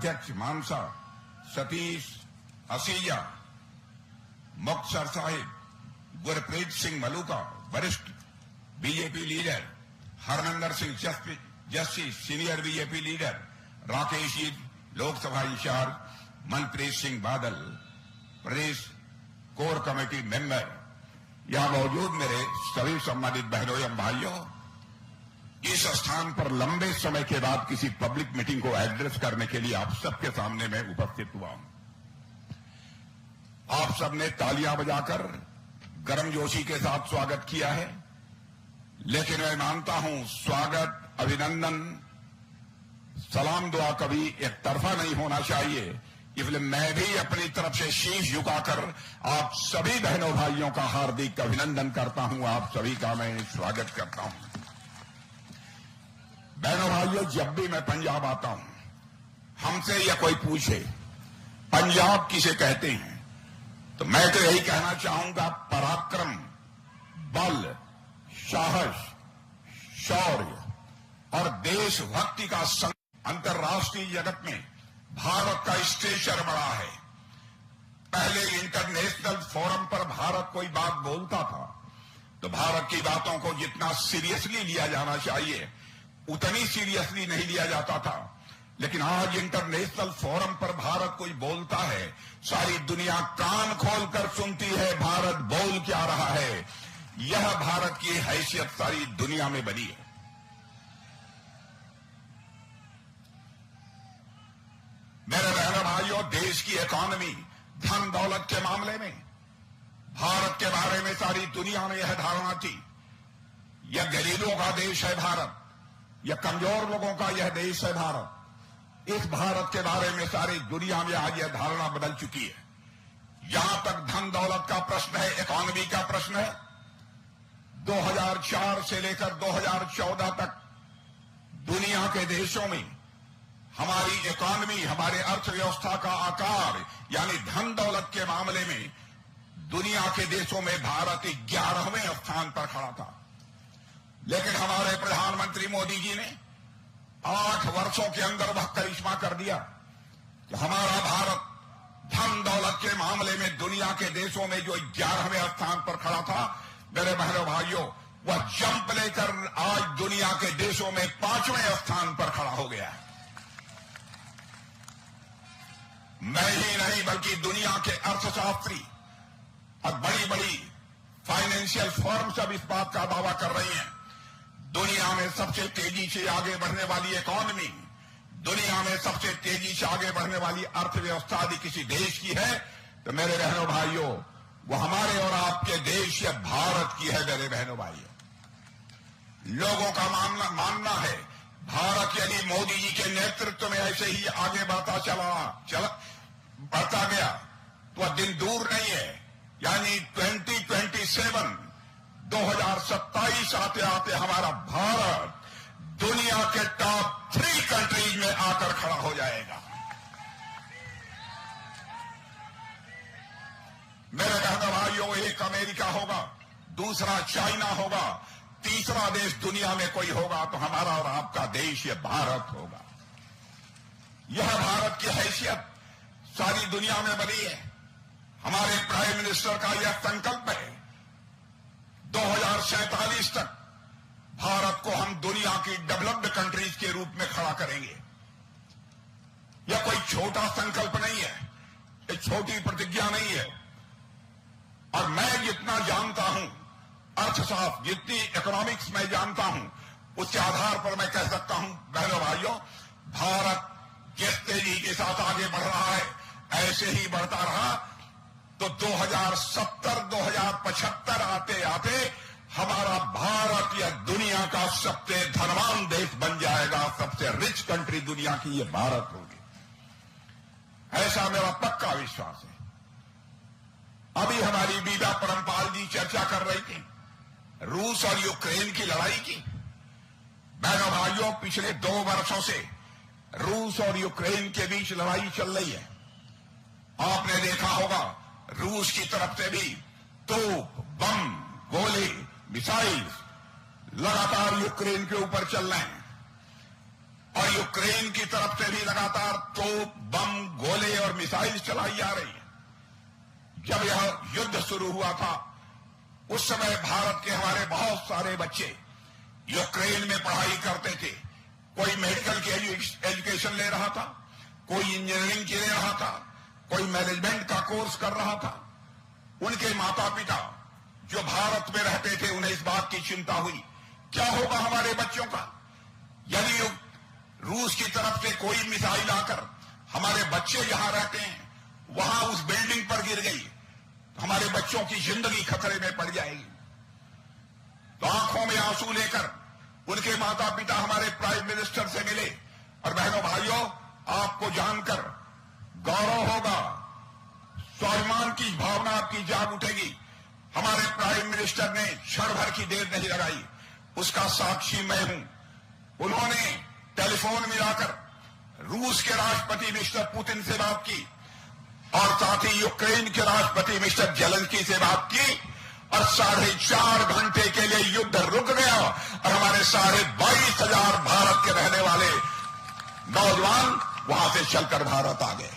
अध्यक्ष मानसा सतीश असीजा, मुक्तसर साहिब गुरप्रीत सिंह मलूका वरिष्ठ BJP leader, Harmandar Singh Jassi senior BJP leader, Rakesh ji Lok Sabha incharge, Manpreet Singh Badal प्रदेश कोर कमेटी मेंबर, यहां मौजूद मेरे सभी सम्मानित बहनों एवं भाइयों, इस स्थान पर लंबे समय के बाद किसी पब्लिक मीटिंग को एड्रेस करने के लिए आप सबके सामने मैं उपस्थित हुआ हूं। आप सबने तालियां बजाकर गर्मजोशी के साथ स्वागत किया है, लेकिन मैं मानता हूं स्वागत, अभिनंदन, सलाम दुआ कभी एक तरफा नहीं होना चाहिए। इसलिए मैं भी अपनी तरफ से शीश झुकाकर आप सभी बहनों भाइयों का हार्दिक अभिनंदन करता हूं, आप सभी का मैं स्वागत करता हूं। बहनों भाइयों, जब भी मैं पंजाब आता हूं, हमसे या कोई पूछे पंजाब किसे कहते हैं, तो मैं तो यही कहना चाहूंगा, पराक्रम, बल, साहस, शौर्य और देशभक्ति का संग। अंतर्राष्ट्रीय जगत में भारत का स्टेचर बड़ा है। पहले इंटरनेशनल फोरम पर भारत कोई बात बोलता था तो भारत की बातों को जितना सीरियसली लिया जाना चाहिए उतनी सीरियसली नहीं लिया जाता था, लेकिन आज इंटरनेशनल फोरम पर भारत कोई बोलता है, सारी दुनिया कान खोलकर सुनती है भारत बोल क्या रहा है। यह भारत की हैसियत सारी दुनिया में बनी है। मेरे बहनों भाइयों, देश की इकॉनमी, धन दौलत के मामले में भारत के बारे में सारी दुनिया में यह धारणा थी, यह गरीबों का देश है भारत, यह कमजोर लोगों का यह देश है भारत। इस भारत के बारे में सारी दुनिया में आज यह धारणा बदल चुकी है। जहां तक धन दौलत का प्रश्न है, इकॉनमी का प्रश्न है, 2004 से लेकर 2014 तक दुनिया के देशों में हमारी इकॉनमी, हमारे अर्थव्यवस्था का आकार यानी धन दौलत के मामले में दुनिया के देशों में भारत 11वें स्थान पर खड़ा था। लेकिन हमारे प्रधानमंत्री मोदी जी ने 8 वर्षों के अंदर वह करिश्मा कर दिया कि हमारा भारत धन दौलत के मामले में दुनिया के देशों में जो 11वें स्थान पर खड़ा था, मेरे बहनों भाइयों, वह जंप लेकर आज दुनिया के देशों में 5वें स्थान पर खड़ा हो गया है। मैं ही नहीं बल्कि दुनिया के अर्थशास्त्री और बड़ी बड़ी फाइनेंशियल फर्म्स अब इस बात का दावा कर रही हैं, दुनिया में सबसे तेजी से आगे बढ़ने वाली इकॉनमी, दुनिया में सबसे तेजी से आगे बढ़ने वाली अर्थव्यवस्था यदि किसी देश की है तो मेरे बहनों भाइयों वो हमारे और आपके देश या भारत की है। मेरे बहनों भाइयों, लोगों का मानना है भारत यदि मोदी जी के नेतृत्व में ऐसे ही आगे बढ़ता गया तो वह दिन दूर नहीं है, यानी 2027 आते आते हमारा भारत दुनिया के टॉप 3 कंट्रीज में आकर खड़ा हो जाएगा। मेरे बहनों भाइयों, एक अमेरिका होगा, दूसरा चाइना होगा, तीसरा देश दुनिया में कोई होगा तो हमारा और आपका देश ये भारत होगा। यह भारत की हैसियत सारी दुनिया में बनी है। हमारे प्राइम मिनिस्टर का यह संकल्प है 2047 तक भारत को हम दुनिया की डेवलप्ड कंट्रीज के रूप में खड़ा करेंगे। यह कोई छोटा संकल्प नहीं है, यह छोटी प्रतिज्ञा नहीं है। और मैं जितना जानता हूं अर्थशास्त्र, जितनी इकोनॉमिक्स में जानता हूं, उसके आधार पर मैं कह सकता हूं बहनों भाइयों, भारत जिस तेजी के साथ आगे बढ़ रहा है ऐसे ही बढ़ता रहा तो 2070-2075 आते आते हमारा भारत या दुनिया का सबसे धनवान देश बन जाएगा। सबसे रिच कंट्री दुनिया की ये भारत होगी, ऐसा मेरा पक्का विश्वास है। अभी हमारी बीबा परमपाल जी चर्चा कर रही थी रूस और यूक्रेन की लड़ाई की। बहनों भाइयों, पिछले 2 वर्षों से रूस और यूक्रेन के बीच लड़ाई चल रही है। आपने देखा होगा रूस की तरफ से भी तोप, बम, गोले, मिसाइल लगातार यूक्रेन के ऊपर चल रहे हैं। और यूक्रेन की तरफ से भी लगातार तोप, बम, गोले और मिसाइल चलाई जा रही है। जब यह युद्ध शुरू हुआ था उस समय भारत के हमारे बहुत सारे बच्चे यूक्रेन में पढ़ाई करते थे। कोई मेडिकल की एजुकेशन ले रहा था, कोई इंजीनियरिंग की ले रहा था, कोई मैनेजमेंट का कोर्स कर रहा था। उनके माता पिता जो भारत में रहते थे उन्हें इस बात की चिंता हुई क्या होगा हमारे बच्चों का यदि रूस की तरफ से कोई मिसाइल आकर हमारे बच्चे जहां रहते हैं वहां उस बिल्डिंग पर गिर गई, हमारे बच्चों की जिंदगी खतरे में पड़ जाएगी। तो आंखों में आंसू लेकर उनके माता पिता हमारे प्राइम मिनिस्टर से मिले। और बहनों भाइयों, आपको जानकर गौरव होगा, स्वाभिमान की भावना आपकी जाग उठेगी। हमारे प्राइम मिनिस्टर ने क्षण भर की देर नहीं लगाई, उसका साक्षी मैं हूं। उन्होंने टेलीफोन मिलाकर रूस के राष्ट्रपति मिस्टर पुतिन से बात की और साथ ही यूक्रेन के राष्ट्रपति मिस्टर जेलेंस्की से बात की और 4.5 घंटे के लिए युद्ध रुक गया और हमारे 22,500 भारत के रहने वाले नौजवान वहां से चलकर भारत आ गए।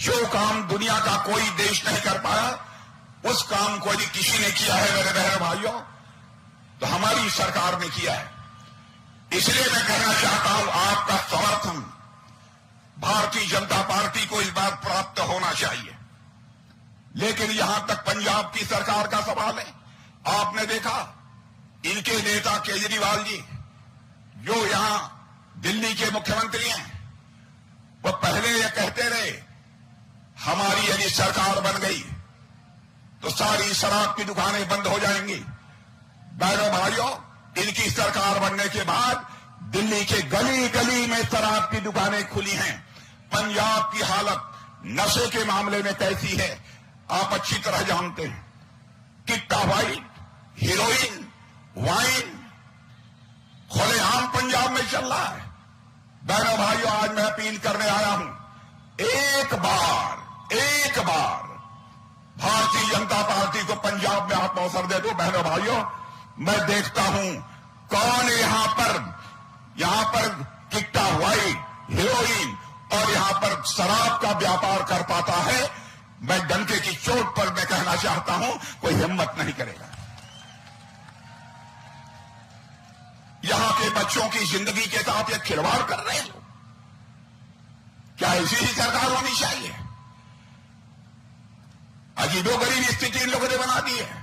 जो काम दुनिया का कोई देश नहीं कर पाया उस काम को यदि किसी ने किया है मेरे बहनों भाइयों तो हमारी सरकार ने किया है। इसलिए मैं कहना चाहता हूं आपका समर्थन भारतीय जनता पार्टी को इस बार प्राप्त होना चाहिए। लेकिन यहां तक पंजाब की सरकार का सवाल है, आपने देखा इनके नेता केजरीवाल जी जो यहां दिल्ली के मुख्यमंत्री हैं, वो पहले ये कहते रहे हमारी यदि सरकार बन गई तो सारी शराब की दुकानें बंद हो जाएंगी। बहनों भाइयों, इनकी सरकार बनने के बाद दिल्ली के गली गली में शराब की दुकानें खुली हैं। पंजाब की हालत नशे के मामले में कैसी है आप अच्छी तरह जानते हैं। किट्टा वाइट, हीरोइन, वाइन खुलेआम पंजाब में चल रहा है। बहनों भाइयों, आज मैं अपील करने आया हूं, एक बार भारतीय जनता पार्टी को पंजाब में आप अवसर दे दो। बहनों भाइयों, मैं देखता हूं कौन यहां पर किट्टा वाइट, हीरोइन और यहां पर शराब का व्यापार कर पाता है। मैं डंके की चोट पर मैं कहना चाहता हूं कोई हिम्मत नहीं करेगा। यहां के बच्चों की जिंदगी के साथ ये खिलवाड़ कर रहे हैं। क्या ऐसी ही सरकार होनी चाहिए? अजीबोगरीब स्थिति इन लोगों ने बना दी है।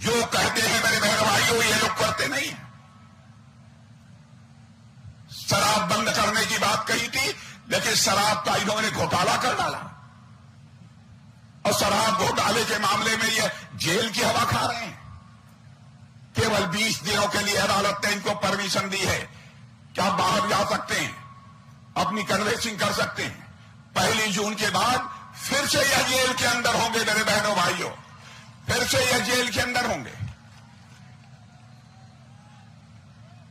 जो कहते हैं मेरे बहन भाइयों ये लोग करते नहीं है। शराब बंद करने की बात कही थी लेकिन शराब का इन्होंने घोटाला कर डाला और शराब घोटाले के मामले में ये जेल की हवा खा रहे हैं। केवल 20 दिनों के लिए अदालत ने इनको परमिशन दी है कि आप बाहर जा सकते हैं, अपनी कन्वेंसिंग कर सकते हैं। 1 जून के बाद फिर से यह जेल के अंदर होंगे मेरे बहनों भाइयों, फिर से यह जेल के अंदर होंगे।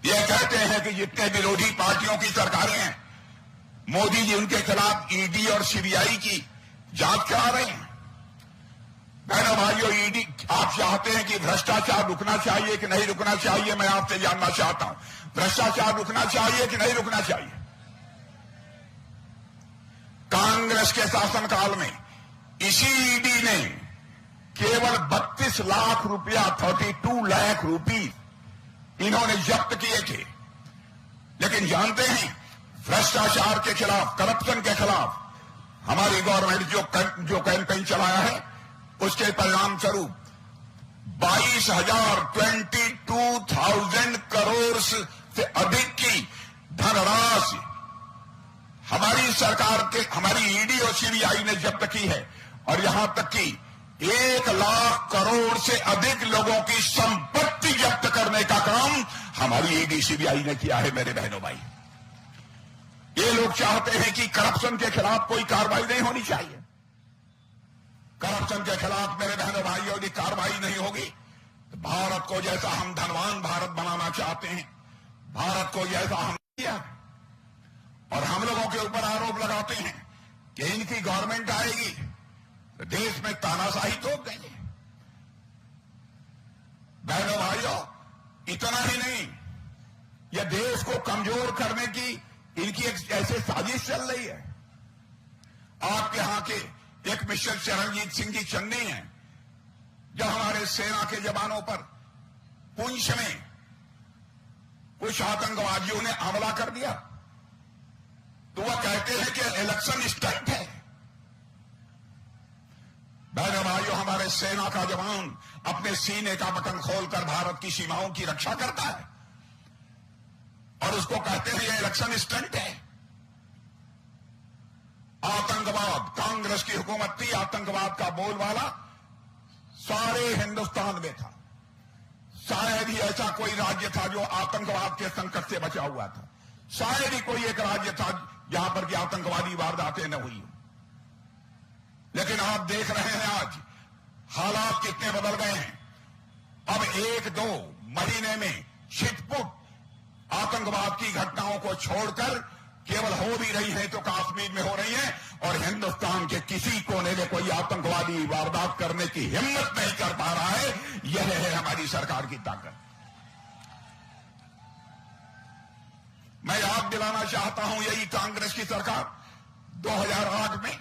यह कहते हैं कि जितने विरोधी पार्टियों की सरकारें हैं मोदी जी उनके खिलाफ ईडी और सीबीआई की जांच करा रहे हैं। बहनों भाइयों, ईडी आप चाहते हैं कि भ्रष्टाचार रुकना चाहिए कि नहीं रुकना चाहिए? मैं आपसे जानना चाहता हूं, भ्रष्टाचार रुकना चाहिए कि नहीं रुकना चाहिए? कांग्रेस के शासनकाल में इसी ईडी ने केवल 32 लाख रुपया 32 लाख रुपये इन्होंने जब्त किए थे। लेकिन जानते हैं भ्रष्टाचार के खिलाफ, करप्शन के खिलाफ हमारी गवर्नमेंट जो कैंपेन चलाया है उसके परिणाम स्वरूप 22,000 करोड़ से अधिक की धनराशि हमारी सरकार के, हमारी ईडी और सीबीआई ने जब्त की है। और यहां तक कि 1 लाख करोड़ से अधिक लोगों की संपत्ति जब्त करने का काम हमारी ईडी सीबीआई ने किया है। मेरे बहनों भाई, ये लोग चाहते हैं कि करप्शन के खिलाफ कोई कार्रवाई नहीं होनी चाहिए। करप्शन के खिलाफ मेरे बहनों भाइयों यदि कार्रवाई नहीं होगी तो भारत को जैसा हम धनवान भारत बनाना चाहते हैं, भारत को जैसा हम किया और हम लोगों के ऊपर आरोप लगाते हैं कि इनकी गवर्नमेंट आएगी तो देश में तानाशाही थोप देंगे। बहनों भाइयों, इतना ही नहीं, यह देश को कमजोर करने की इनकी एक ऐसे साजिश चल रही है। आपके यहां के एक मिस्टर चरणजीत सिंह जी चन्नी हैं, जब हमारे सेना के जवानों पर पुंछ में कुछ आतंकवादियों ने हमला कर दिया, तो वह कहते हैं कि इलेक्शन स्टंट है। बहनों भाइयों, हमारे सेना का जवान अपने सीने का बटन खोलकर भारत की सीमाओं की रक्षा करता है और उसको कहते हैं यह इलेक्शन स्टंट है। आतंकवाद, कांग्रेस की हुकूमत थी, आतंकवाद का बोलबाला सारे हिंदुस्तान में था। शायद ही ऐसा कोई राज्य था जो आतंकवाद के संकट से बचा हुआ था। शायद ही कोई एक राज्य था जहां पर कि आतंकवादी वारदातें न हुई। लेकिन आप देख रहे हैं आज हालात कितने बदल गए हैं। अब 1-2 महीने में छिटपुट आतंकवाद की घटनाओं को छोड़कर केवल हो भी रही है तो कश्मीर में हो रही है, और हिंदुस्तान के किसी कोने में कोई आतंकवादी वारदात करने की हिम्मत नहीं कर पा रहा है। यह है हमारी सरकार की ताकत। मैं याद दिलाना चाहता हूं, यही कांग्रेस की सरकार 2008 में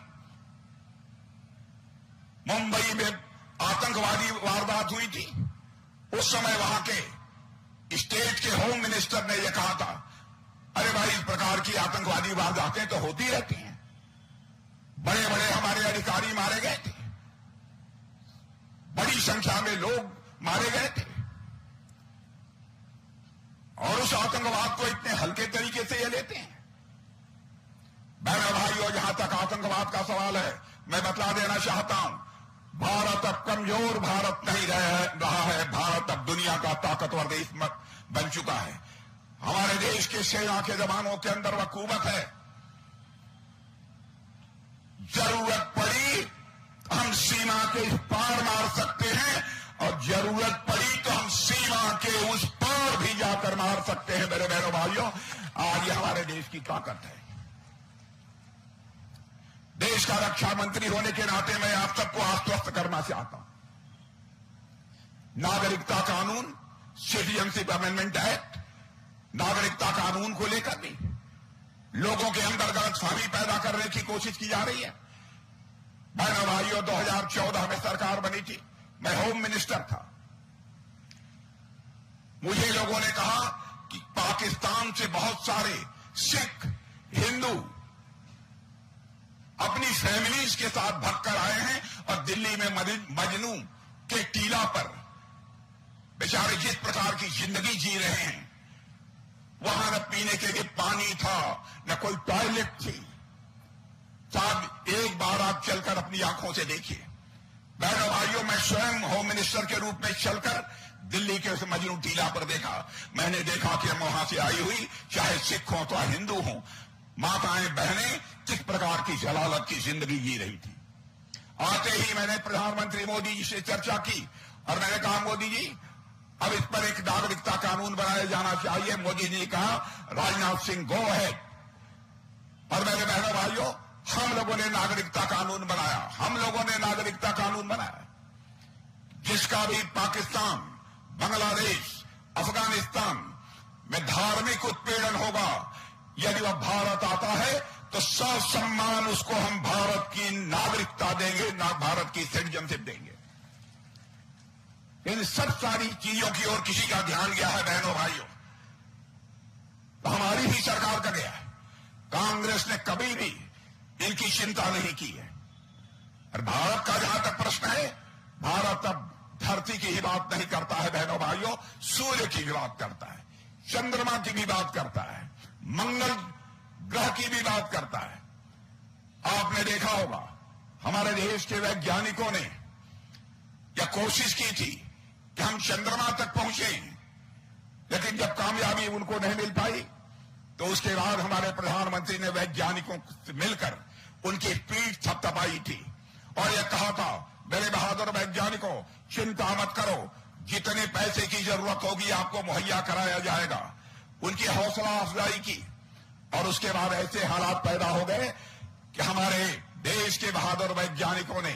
मुंबई में आतंकवादी वारदात हुई थी। उस समय वहां के स्टेट के होम मिनिस्टर ने यह कहा था, अरे भाई, इस प्रकार की आतंकवादी वारदातें तो होती रहती हैं। बड़े बड़े हमारे अधिकारी मारे गए थे, बड़ी संख्या में लोग मारे गए थे, और उस आतंकवाद को इतने हल्के तरीके से ये लेते हैं। बहनों भाइयों, जहां तक आतंकवाद का सवाल है, मैं बतला देना चाहता हूं, भारत अब कमजोर भारत नहीं रहा है। भारत अब दुनिया का ताकतवर देश बन चुका है। हमारे देश के सेना के जवानों के अंदर वह कुव्वत है। जरूरत पड़ी तो हम सीमा के इस पार मार सकते हैं, और जरूरत पड़ी तो हम सीमा के उस पार भी जाकर मार सकते हैं। मेरे बहनों भाइयों, आज ये हमारे देश की ताकत है। देश का रक्षा मंत्री होने के नाते मैं आप सबको आश्वस्त करना चाहता हूं, नागरिकता कानून, सिटीजनशिप अमेंडमेंट एक्ट, नागरिकता कानून को लेकर भी लोगों के अंदर गलतफहमी पैदा करने की कोशिश की जा रही है। बहनों भाइयों, 2014 में सरकार बनी थी, मैं होम मिनिस्टर था। मुझे लोगों ने कहा कि पाकिस्तान से बहुत सारे सिख, हिंदू अपनी फैमिलीज के साथ भगकर आए हैं, और दिल्ली में मजनू के टीला पर बेचारे जिस प्रकार की जिंदगी जी रहे हैं, वहां न पीने के लिए पानी था, न कोई टॉयलेट थी। साहब, एक बार आप चलकर अपनी आंखों से देखिए। बहनों भाइयों, मैं स्वयं होम मिनिस्टर के रूप में चलकर दिल्ली के उस मजनू टीला पर देखा। मैंने देखा कि हम वहां से आई हुई, चाहे सिख हो तो हिंदू हो, माताएं बहनें किस प्रकार की जलालत की जिंदगी जी रही थी। आते ही मैंने प्रधानमंत्री मोदी जी से चर्चा की, और मैंने कहा, मोदी जी, अब इस पर एक नागरिकता कानून बनाया जाना चाहिए। मोदी जी ने कहा, राजनाथ सिंह गो अहेड। और मेरे बहनों भाइयों, हम लोगों ने नागरिकता कानून बनाया। हम लोगों ने नागरिकता कानून बनाया, जिसका भी पाकिस्तान, बांग्लादेश, अफगानिस्तान में धार्मिक उत्पीड़न होगा, यदि वह भारत आता है तो ससम्मान उसको हम भारत की नागरिकता देंगे, भारत की सिटीजनशिप देंगे। इन सब सारी चीजों की ओर किसी का ध्यान गया है बहनों भाइयों, तो हमारी ही सरकार का गया है। कांग्रेस ने कभी भी इनकी चिंता नहीं की है। और भारत का जहां तक प्रश्न है, भारत अब धरती की ही बात नहीं करता है बहनों भाइयों, सूर्य की भी बात करता है, चंद्रमा की भी बात करता है, मंगल ग्रह की भी बात करता है। आपने देखा होगा, हमारे देश के वैज्ञानिकों ने यह कोशिश की थी कि हम चंद्रमा तक पहुंचे, लेकिन जब कामयाबी उनको नहीं मिल पाई, तो उसके बाद हमारे प्रधानमंत्री ने वैज्ञानिकों से मिलकर उनकी पीठ थपथपाई थी, और यह कहा था, मेरे बहादुर वैज्ञानिकों, चिंता मत करो, जितने पैसे की जरूरत होगी आपको मुहैया कराया जाएगा। उनकी हौसला अफजाई की, और उसके बाद ऐसे हालात पैदा हो गए कि हमारे देश के बहादुर वैज्ञानिकों ने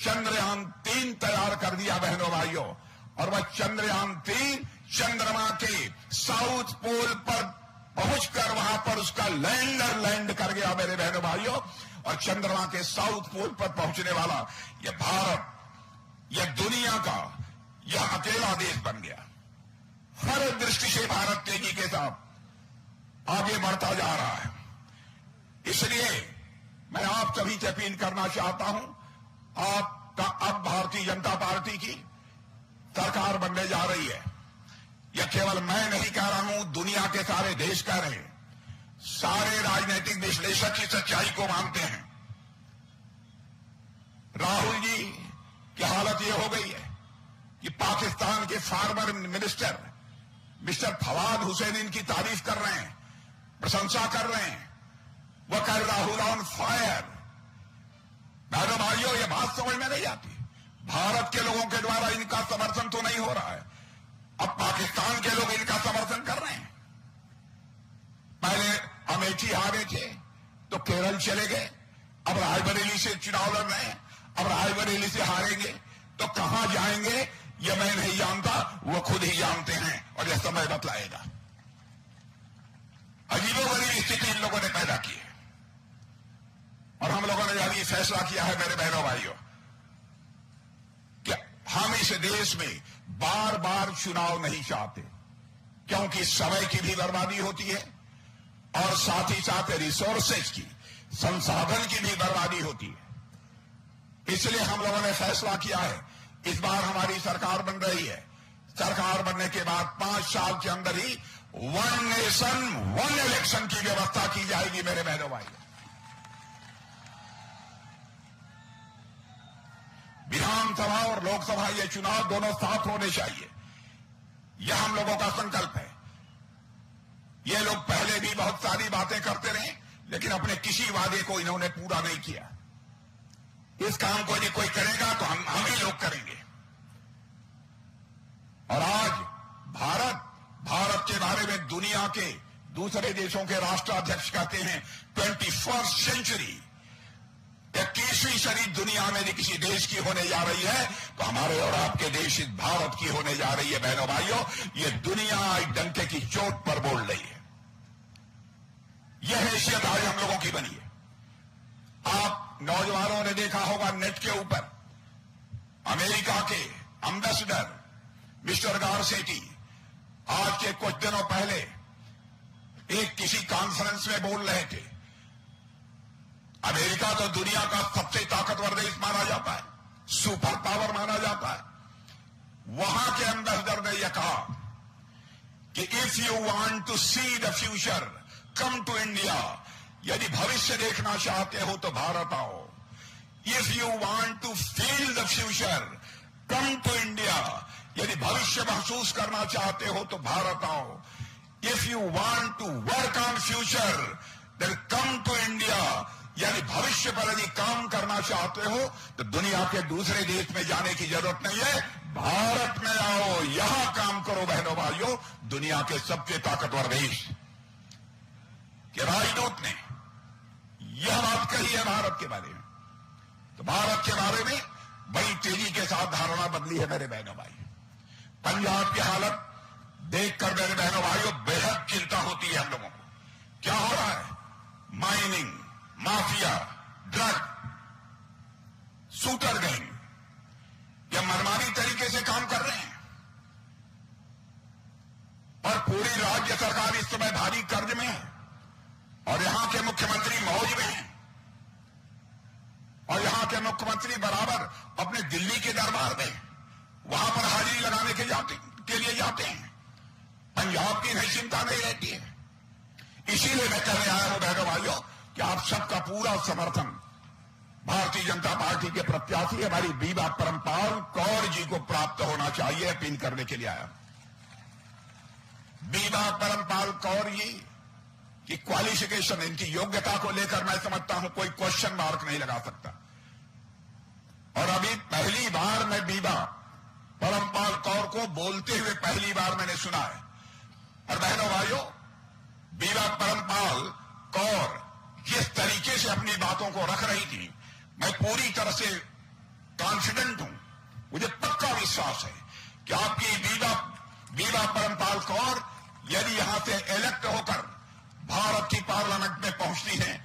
चंद्रयान-3 तैयार कर दिया बहनों भाइयों, और वह चंद्रयान-3 चंद्रमा के साउथ पोल पर पहुंचकर वहां पर उसका लैंडर लैंड कर गया मेरे बहनों भाइयों, और चंद्रमा के साउथ पोल पर पहुंचने वाला यह भारत, यह दुनिया का यह अकेला देश बन गया। हर दृष्टि से भारत तेजी के साथ आगे बढ़ता जा रहा है। इसलिए मैं आप सभी से अपील करना चाहता हूं, आपका अब भारतीय जनता पार्टी की सरकार बनने जा रही है। यह केवल मैं नहीं कह रहा हूं, दुनिया के सारे देश कह रहे हैं, सारे राजनीतिक विश्लेषक की सच्चाई को मानते हैं। राहुल जी की हालत यह हो गई है कि पाकिस्तान के farmer minister mister Fawad Hussain इनकी तारीफ कर रहे हैं, प्रशंसा कर रहे हैं। वह कह राहुल ऑन फायर। बहनों भाइयों, यह बात समझ में नहीं आती। भारत के लोगों के द्वारा इनका समर्थन तो नहीं हो रहा है, अब पाकिस्तान के लोग इनका समर्थन कर रहे हैं। पहले अमेठी हारे थे तो केरल चले गए, अब रायबरेली से चुनाव लड़ रहे हैं, अब रायबरेली से हारेंगे तो कहां जाएंगे यह मैं नहीं जानता, वो खुद ही जानते हैं और यह समय बतलाएगा। अजीबोगरीब स्थिति इन लोगों ने पैदा की है और हम लोगों ने अभी फैसला किया है मेरे बहनों भाइयों कि हम इस देश में बार बार चुनाव नहीं चाहते, क्योंकि समय की भी बर्बादी होती है और साथ ही साथ रिसोर्सेज की, संसाधन की भी बर्बादी होती है। इसलिए हम लोगों ने फैसला किया है, इस बार हमारी सरकार बन रही है। सरकार बनने के बाद 5 साल के अंदर ही 1 नेशन 1 इलेक्शन की व्यवस्था की जाएगी मेरे बहनों भाई। विधानसभा और लोकसभा ये चुनाव दोनों साथ होने चाहिए, यह हम लोगों का संकल्प है। ये लोग पहले भी बहुत सारी बातें करते रहे, लेकिन अपने किसी वादे को इन्होंने पूरा नहीं किया। इस काम को यदि कोई करेगा तो हम ही लोग करेंगे। और आज भारत के बारे में दुनिया के दूसरे देशों के राष्ट्राध्यक्ष कहते हैं 21st सेंचुरी, 21वीं सदी दुनिया में यदि किसी देश की होने जा रही है तो हमारे और आपके देश इस भारत की होने जा रही है। बहनों भाइयों, ये दुनिया एक डंके की चोट पर बोल रही है। यह हैसियत आज हम लोगों की बनी है। आप नौजवानों ने देखा होगा नेट के ऊपर अमेरिका के एम्बेसडर मिस्टर गारसेटी आज के कुछ दिनों पहले एक किसी कॉन्फ्रेंस में बोल रहे थे, अमेरिका तो दुनिया का सबसे ताकतवर देश माना जाता है, सुपर पावर माना जाता है। वहां के एम्बेसडर ने यह कहा कि if you want to see the future come to India, यदि भविष्य देखना चाहते हो तो भारत आओ। If you want to feel the future come to India, यदि भविष्य महसूस करना चाहते हो तो भारत आओ। If you want to work on future then come to India, यानी भविष्य पर यदि काम करना चाहते हो तो दुनिया के दूसरे देश में जाने की जरूरत नहीं है, भारत में आओ, यहां काम करो। बहनों भाइयों, दुनिया के सबसे ताकतवर देश के राजदूत ने यह बात कही है भारत के बारे में, तो भारत के बारे में बड़ी तेजी के साथ धारणा बदली है मेरे बहनों भाई। पंजाब की हालत देखकर मेरे बहनों भाइयों बेहद चिंता होती है हम लोगों को। क्या हो रहा है? Mining mafia, drug, shooter gang, यह मनमानी तरीके से काम कर रहे हैं और पूरी राज्य सरकार इस समय भारी कर्ज में है और यहां के मुख्यमंत्री मौज में हैं और यहां के मुख्यमंत्री बराबर अपने दिल्ली के दरबार में वहां पर हाजिरी लगाने के लिए जाते हैं। पंजाब की नहीं चिंता नहीं रहती है। इसीलिए मैं कहने आया हूं बहनों भाइयों कि आप सबका पूरा समर्थन भारतीय जनता पार्टी के प्रत्याशी हमारी बीबा परमपाल कौर जी को प्राप्त होना चाहिए, अपील करने के लिए आया। बीबा परमपाल कौर जी की क्वालिफिकेशन, इनकी योग्यता को लेकर मैं समझता हूं कोई क्वेश्चन मार्क नहीं लगा सकता। और अभी पहली बार मैं बीबा परमपाल कौर को बोलते हुए पहली बार मैंने सुना है। और बहनों भाइयों, बीबा परमपाल कौर जिस तरीके से अपनी बातों को रख रही थी, मैं पूरी तरह से कॉन्फिडेंट हूं, मुझे पक्का विश्वास है कि आपकी बीबा परमपाल कौर यदि यहां से इलेक्ट होकर भारत की पार्लियामेंट में पहुंचती हैं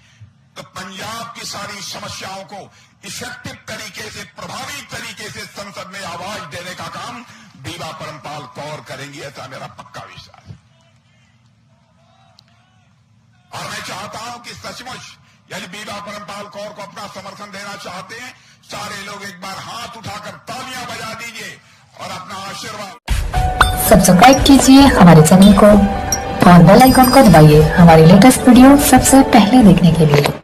तो पंजाब की सारी समस्याओं को इफेक्टिव तरीके से, प्रभावी तरीके से संसद में आवाज देने का काम बीबा परमपाल कौर करेंगी, ऐसा मेरा पक्का विश्वास है। और मैं चाहता हूं कि सचमुच यदि बीबा परमपाल कौर को अपना समर्थन देना चाहते हैं, सारे लोग एक बार हाथ उठाकर तालियां बजा दीजिए और अपना आशीर्वाद। सब्सक्राइब कीजिए हमारे चैनल को और बेल आइकॉन को दबाइए हमारी लेटेस्ट वीडियो सबसे पहले देखने के लिए।